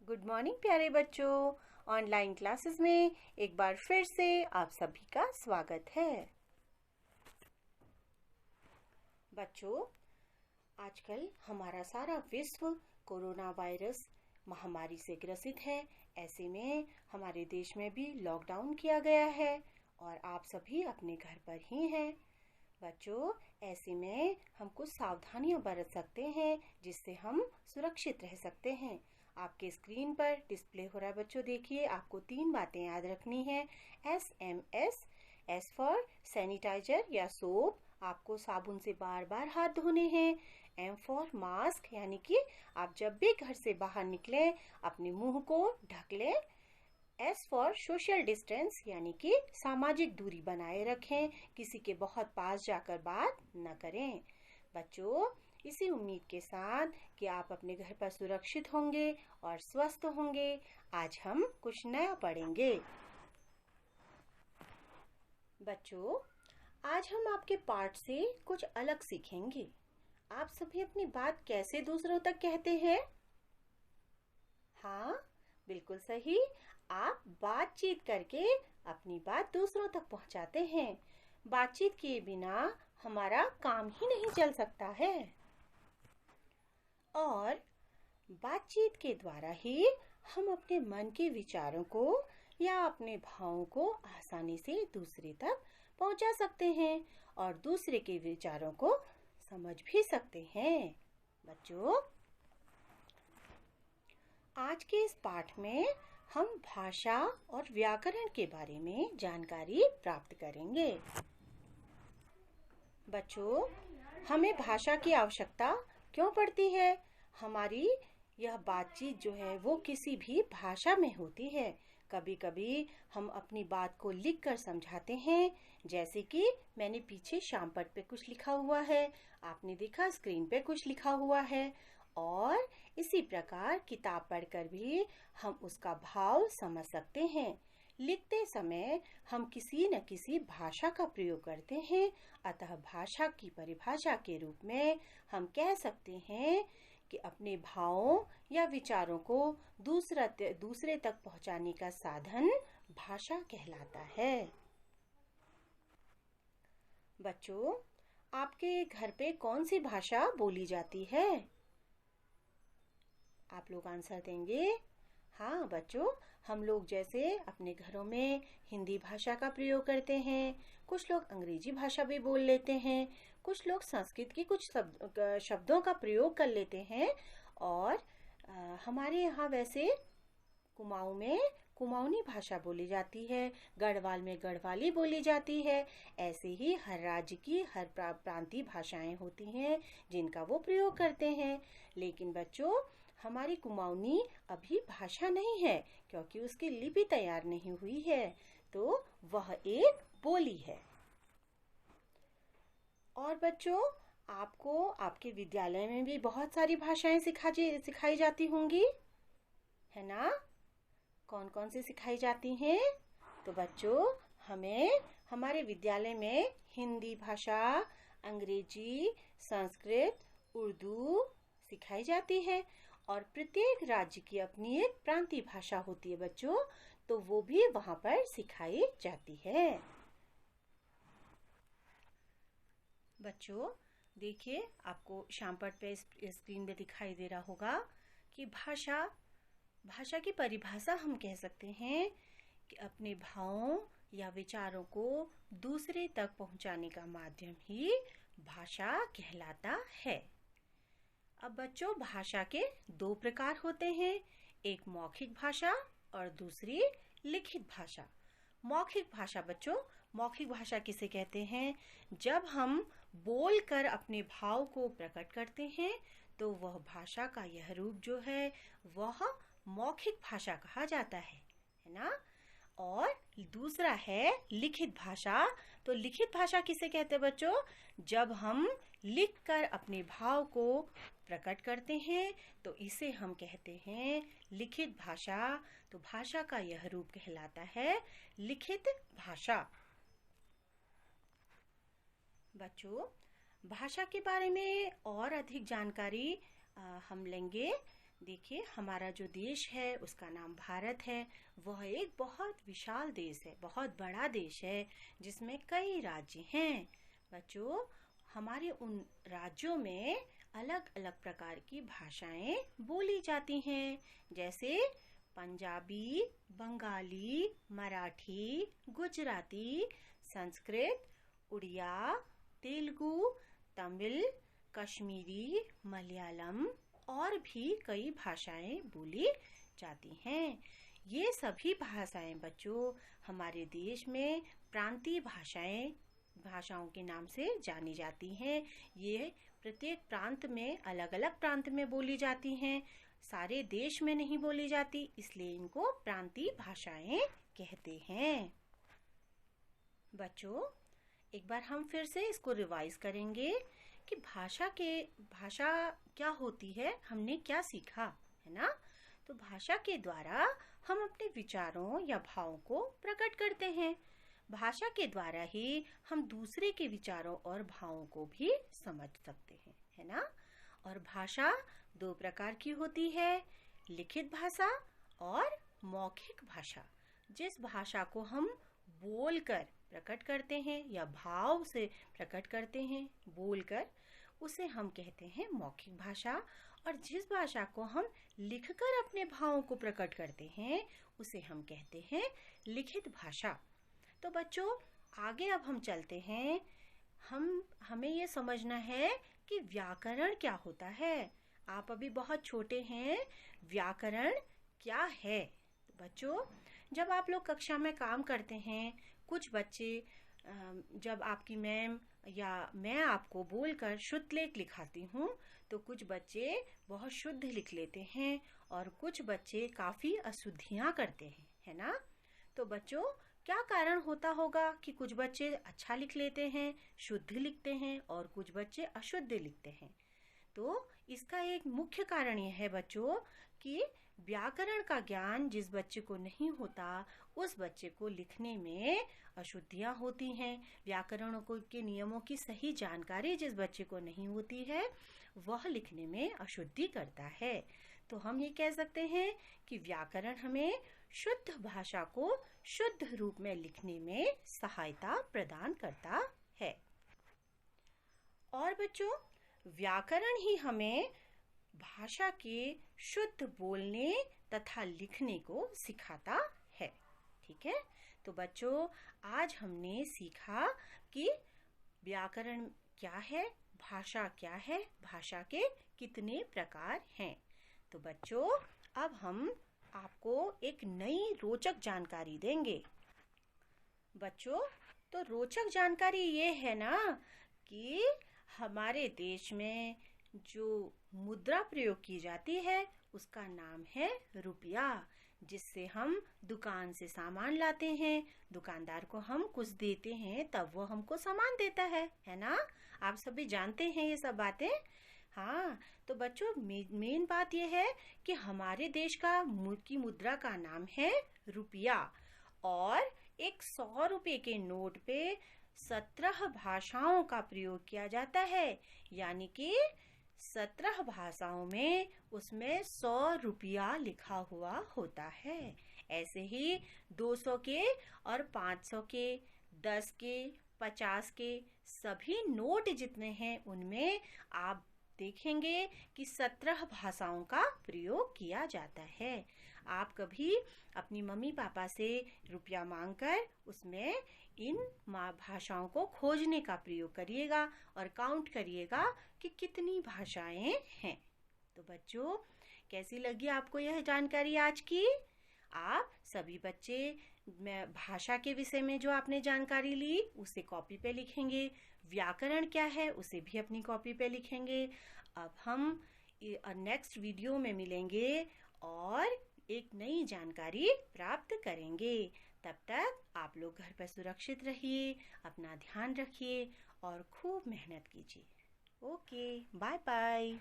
Good morning प्यारे बच्चों। Online classes में एक बार फिर से आप सभी का स्वागत है। बच्चों, आजकल हमारा सारा विश्व कोरोना वायरस महामारी से ग्रसित है। ऐसे में हमारे देश में भी लॉकडाउन किया गया है और आप सभी अपने घर पर ही हैं। बच्चों, ऐसे में हम कुछ सावधानियां बरत सकते हैं जिससे हम सुरक्षित रह सकते हैं। आपके स्क्रीन पर डिस्प्ले हो रहा है बच्चों, देखिए आपको 3 बातें याद रखनी है। SMS, S फॉर सैनिटाइजर या सोप, आपको साबुन से बार बार हाथ धोने हैं। M फॉर मास्क, यानी कि आप जब भी घर से बाहर निकलें अपने मुंह को ढक लें। S फॉर सोशल डिस्टेंस, यानी कि सामाजिक दूरी बनाए रखें, किसी के बहुत पास जाकर बात न करें। बच्चों, इसी उम्मीद के साथ कि आप अपने घर पर सुरक्षित होंगे और स्वस्थ होंगे, आज हम कुछ नया पढ़ेंगे। बच्चों, आज हम आपके पाठ से कुछ अलग सीखेंगे। आप सभी अपनी बात कैसे दूसरों तक कहते हैं? हाँ, बिल्कुल सही। आप बातचीत करके अपनी बात दूसरों तक पहुंचाते हैं। बातचीत किए बिना हमारा काम ही नहीं चल सकता है और बातचीत के द्वारा ही हम अपने मन के विचारों को या अपने भावों को आसानी से दूसरे तक पहुंचा सकते हैं और दूसरे के विचारों को समझ भी सकते हैं। बच्चों, आज के इस पाठ में हम भाषा और व्याकरण के बारे में जानकारी प्राप्त करेंगे। बच्चों, हमें भाषा की आवश्यकता क्यों पड़ती है? हमारी यह बातचीत जो है वो किसी भी भाषा में होती है। कभी कभी हम अपनी बात को लिखकर समझाते हैं, जैसे कि मैंने पीछे शामपट पे कुछ लिखा हुआ है, आपने देखा स्क्रीन पे कुछ लिखा हुआ है। और इसी प्रकार किताब पढ़कर भी हम उसका भाव समझ सकते हैं। लिखते समय हम किसी न किसी भाषा का प्रयोग करते हैं, अतः भाषा की परिभाषा के रूप में हम कह सकते हैं कि अपने भावों या विचारों को दूसरे तक पहुंचाने का साधन भाषा कहलाता है। बच्चों, आपके घर पे कौन सी भाषा बोली जाती है? आप लोग आंसर देंगे। हाँ बच्चों, हम लोग जैसे अपने घरों में हिंदी भाषा का प्रयोग करते हैं, कुछ लोग अंग्रेजी भाषा भी बोल लेते हैं, कुछ लोग संस्कृत की कुछ शब्दों का प्रयोग कर लेते हैं और हमारे यहाँ वैसे कुमाऊं में कुमाऊनी भाषा बोली जाती है, गढ़वाल में गढ़वाली बोली जाती है। ऐसे ही हर राज्य की हर प्रांतीय भाषाएं होती हैं जिनका वो प्रयोग करते हैं। लेकिन बच्चों, हमारी कुमाऊनी अभी भाषा नहीं है क्योंकि उसकी लिपि तैयार नहीं हुई है, तो वह एक बोली है। और बच्चों, आपको आपके विद्यालय में भी बहुत सारी भाषाएं सिखाई जाती होंगी, है ना? कौन कौन सी सिखाई जाती हैं? तो बच्चों, हमें हमारे विद्यालय में हिंदी भाषा, अंग्रेजी, संस्कृत, उर्दू सिखाई जाती है और प्रत्येक राज्य की अपनी एक प्रांतीय भाषा होती है बच्चों, तो वो भी वहाँ पर सिखाई जाती है। बच्चों, देखिए आपको शामपट पे स्क्रीन पे दिखाई दे रहा होगा कि भाषा की परिभाषा हम कह सकते हैं कि अपने भावों या विचारों को दूसरे तक पहुंचाने का माध्यम ही भाषा कहलाता है। अब बच्चों, भाषा के 2 प्रकार होते हैं, एक मौखिक भाषा और दूसरी लिखित भाषा। मौखिक भाषा बच्चों, मौखिक भाषा किसे कहते हैं? जब हम बोलकर अपने भाव को प्रकट करते हैं तो वह भाषा का यह रूप जो है वह मौखिक भाषा कहा जाता है ना? और दूसरा है लिखित भाषा। तो लिखित भाषा किसे कहते हैं बच्चों? जब हम लिखकर अपने भाव को प्रकट करते हैं तो इसे हम कहते हैं लिखित भाषा। तो भाषा का यह रूप कहलाता है लिखित भाषा। बच्चों, भाषा के बारे में और अधिक जानकारी हम लेंगे देखिए, हमारा जो देश है उसका नाम भारत है। वह एक बहुत विशाल देश है, बहुत बड़ा देश है, जिसमें कई राज्य हैं। बच्चों, हमारे उन राज्यों में अलग अलग प्रकार की भाषाएं बोली जाती हैं, जैसे पंजाबी, बंगाली, मराठी, गुजराती, संस्कृत, उड़िया, तेलुगु, तमिल, कश्मीरी, मलयालम और भी कई भाषाएं बोली जाती हैं। ये सभी भाषाएं बच्चों हमारे देश में प्रांतीय भाषाओं के नाम से जानी जाती हैं। ये प्रत्येक प्रांत में अलग अलग प्रांत में बोली जाती हैं, सारे देश में नहीं बोली जाती, इसलिए इनको प्रांतीय भाषाएं कहते हैं। बच्चों, एक बार हम फिर से इसको रिवाइज करेंगे कि भाषा क्या होती है, हमने क्या सीखा, है ना। तो भाषा के द्वारा हम अपने विचारों या भावों को प्रकट करते हैं। भाषा के द्वारा ही हम दूसरे के विचारों और भावों को भी समझ सकते हैं, है ना। और भाषा दो प्रकार की होती है, लिखित भाषा और मौखिक भाषा। जिस भाषा को हम बोलकर प्रकट करते हैं या भाव से प्रकट करते हैं बोलकर, उसे हम कहते हैं मौखिक भाषा। और जिस भाषा को हम लिखकर अपने भावों को प्रकट करते हैं, उसे हम कहते हैं लिखित भाषा। तो बच्चों, आगे अब हम चलते हैं। हमें ये समझना है कि व्याकरण क्या होता है। आप अभी बहुत छोटे हैं, व्याकरण क्या है? बच्चों, जब आप लोग कक्षा में काम करते हैं, कुछ बच्चे जब आपकी मैम या मैं आपको बोलकर शुद्ध लेख लिखाती हूँ, तो कुछ बच्चे बहुत शुद्ध लिख लेते हैं और कुछ बच्चे काफ़ी अशुद्धियाँ करते हैं, है ना। तो बच्चों, क्या कारण होता होगा कि कुछ बच्चे अच्छा लिख लेते हैं, शुद्ध लिखते हैं, और कुछ बच्चे अशुद्ध लिखते हैं? तो इसका एक मुख्य कारण यह है बच्चों कि व्याकरण का ज्ञान जिस बच्चे को नहीं होता, उस बच्चे को लिखने में अशुद्धियाँ होती हैं। व्याकरण के नियमों की सही जानकारी जिस बच्चे को नहीं होती है, वह लिखने में अशुद्धि करता है। तो हम ये कह सकते हैं कि व्याकरण हमें शुद्ध भाषा को शुद्ध रूप में लिखने में सहायता प्रदान करता है। और बच्चों, व्याकरण ही हमें भाषा के शुद्ध बोलने तथा लिखने को सिखाता है। ठीक है, तो बच्चों, आज हमने सीखा कि व्याकरण क्या है, भाषा क्या है, भाषा के कितने प्रकार हैं। तो बच्चों, अब हम आपको एक नई रोचक जानकारी देंगे। बच्चों, तो रोचक जानकारी ये है ना कि हमारे देश में जो मुद्रा प्रयोग की जाती है उसका नाम है रुपया, जिससे हम दुकान से सामान लाते हैं, दुकानदार को हम कुछ देते हैं, तब वो हमको सामान देता है ना। आप सभी जानते हैं ये सब बातें। हाँ, तो बच्चों, मेन बात यह है कि हमारे देश की मुद्रा का नाम है रुपया, और एक 100 रुपये के नोट पे 17 भाषाओं का प्रयोग किया जाता है, यानी कि 17 भाषाओं में उसमें 100 रुपया लिखा हुआ होता है। ऐसे ही 200 के और 500 के, 10 के, 50 के सभी नोट जितने हैं, उनमें आप देखेंगे कि 17 भाषाओं का प्रयोग किया जाता है। आप कभी अपनी मम्मी पापा से रुपया मांगकर उसमें इन भाषाओं को खोजने का प्रयोग करिएगा और काउंट करिएगा कि कितनी भाषाएं हैं। तो बच्चों, कैसी लगी आपको यह जानकारी आज की? आप सभी बच्चे भाषा के विषय में जो आपने जानकारी ली उसे कॉपी पे लिखेंगे, व्याकरण क्या है उसे भी अपनी कॉपी पे लिखेंगे। अब हम नेक्स्ट वीडियो में मिलेंगे और एक नई जानकारी प्राप्त करेंगे। तब तक आप लोग घर पर सुरक्षित रहिए, अपना ध्यान रखिए और खूब मेहनत कीजिए। Okay, bye bye.